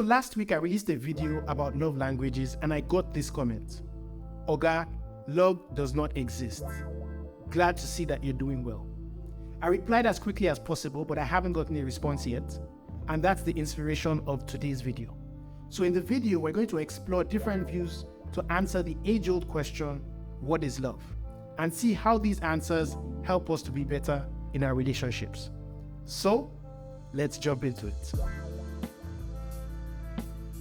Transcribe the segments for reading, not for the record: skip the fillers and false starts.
Last week I released a video about love languages and I got this comment. Oga, love does not exist. Glad to see that you're doing well. I replied as quickly as possible, but I haven't gotten a response yet. And that's the inspiration of today's video. So in the video, we're going to explore different views to answer the age-old question, what is love? And see how these answers help us to be better in our relationships. So, let's jump into it.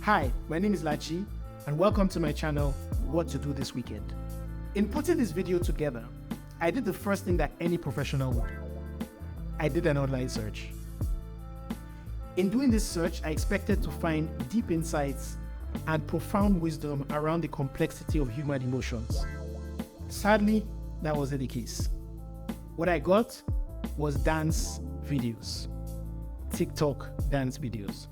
Hi, my name is Lachi, and welcome to my channel, What to Do This Weekend. In putting this video together, I did the first thing that any professional would. I did an online search. In doing this search, I expected to find deep insights and profound wisdom around the complexity of human emotions. Sadly, that wasn't the case. What I got was dance videos, TikTok dance videos.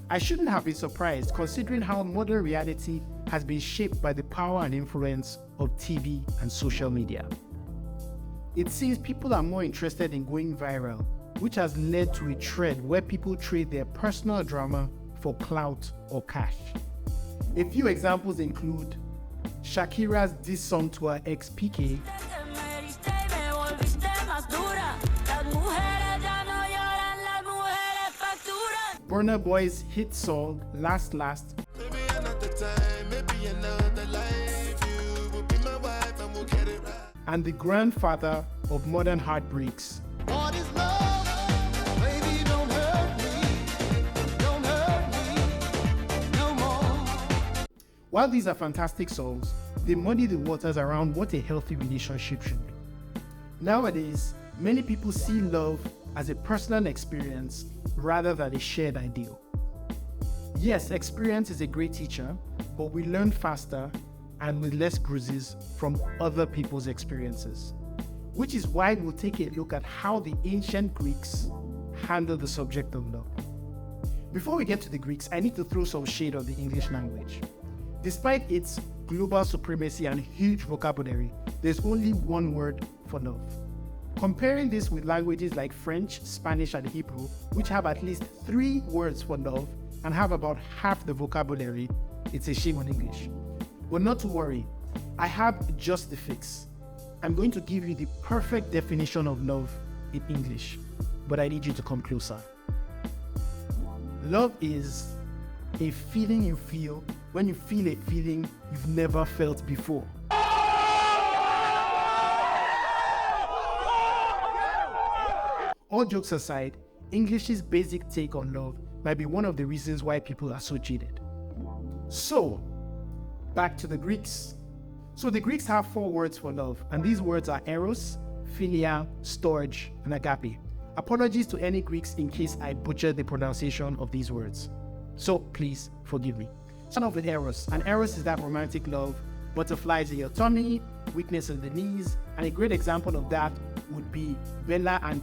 I shouldn't have been surprised considering how modern reality has been shaped by the power and influence of TV and social media. It seems people are more interested in going viral, which has led to a trend where people trade their personal drama for clout or cash. A few examples include Shakira's diss song to her ex PK, Burna Boy's hit song Last Last, and the grandfather of modern heartbreaks, While these are fantastic songs, they muddy the waters around what a healthy relationship should be. Nowadays, many people see love as a personal experience rather than a shared ideal. Yes, experience is a great teacher, but we learn faster and with less bruises from other people's experiences, which is why we'll take a look at how the ancient Greeks handled the subject of love. Before we get to the Greeks, I need to throw some shade on the English language. Despite its global supremacy and huge vocabulary, there's only one word for love. Comparing this with languages like French, Spanish, and Hebrew, which have at least 3 words for love and have about half the vocabulary, it's a shame on English. But not to worry, I have just the fix. I'm going to give you the perfect definition of love in English, but I need you to come closer. Love is a feeling you feel when you feel a feeling you've never felt before. All jokes aside, English's basic take on love might be one of the reasons why people are so jaded. So, back to the Greeks. So the Greeks have 4 words for love, and these words are eros, philia, storge, and agape. Apologies to any Greeks in case I butchered the pronunciation of these words. So please forgive me. Start off with eros, and eros is that romantic love, butterflies in your tummy, weakness in the knees, and a great example of that would be Bella and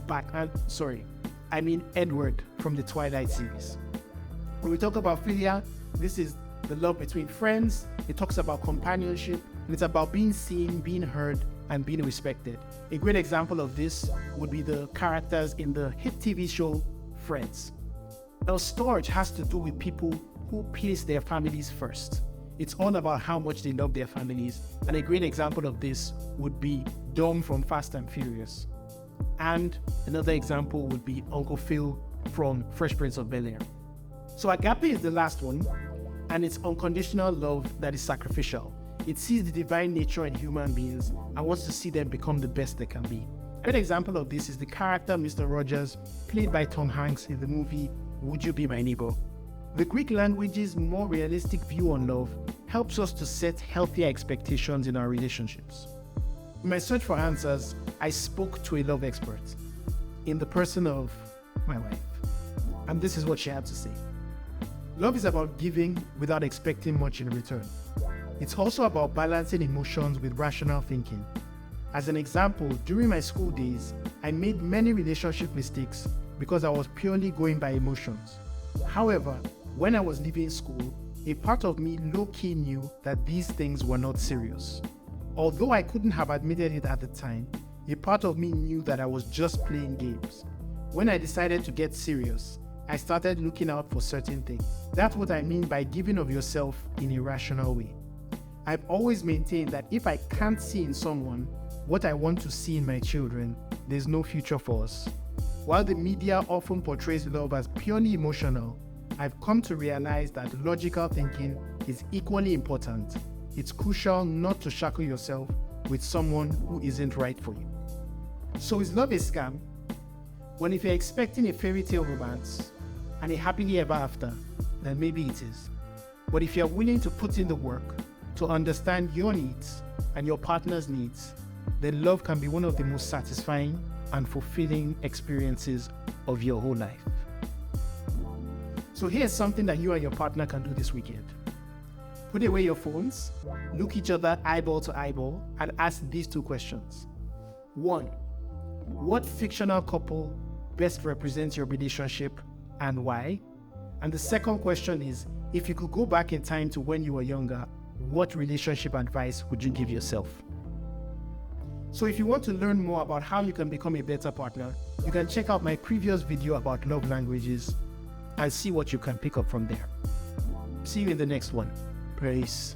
Edward from the Twilight series. When we talk about philia, this is the love between friends. It talks about companionship, and it's about being seen, being heard, and being respected. A great example of this would be the characters in the hit TV show Friends. Now, storge has to do with people who place their families first. It's all about how much they love their families, and a great example of this would be Dom from Fast and Furious. And another example would be Uncle Phil from Fresh Prince of Bel-Air. So agape is the last one, and it's unconditional love that is sacrificial. It sees the divine nature in human beings and wants to see them become the best they can be. A great example of this is the character Mr. Rogers, played by Tom Hanks in the movie Would You Be My Neighbor? The Greek language's more realistic view on love helps us to set healthier expectations in our relationships. In my search for answers, I spoke to a love expert in the person of my wife, and this is what she had to say. Love is about giving without expecting much in return. It's also about balancing emotions with rational thinking. As an example, during my school days, I made many relationship mistakes because I was purely going by emotions. However, when I was leaving school, a part of me low-key knew that these things were not serious. Although I couldn't have admitted it at the time, a part of me knew that I was just playing games. When I decided to get serious, I started looking out for certain things. That's what I mean by giving of yourself in a rational way. I've always maintained that if I can't see in someone what I want to see in my children, there's no future for us. While the media often portrays love as purely emotional, I've come to realize that logical thinking is equally important. It's crucial not to shackle yourself with someone who isn't right for you. So is love a scam? Well, if you're expecting a fairy tale romance and a happily ever after, then maybe it is. But if you're willing to put in the work to understand your needs and your partner's needs, then love can be one of the most satisfying and fulfilling experiences of your whole life. So here's something that you and your partner can do this weekend. Put away your phones, look each other eyeball to eyeball, and ask these two questions. 1. What fictional couple best represents your relationship and why? And the second question is, if you could go back in time to when you were younger, what relationship advice would you give yourself? So if you want to learn more about how you can become a better partner, you can check out my previous video about love languages and see what you can pick up from there. See you in the next one. Peace.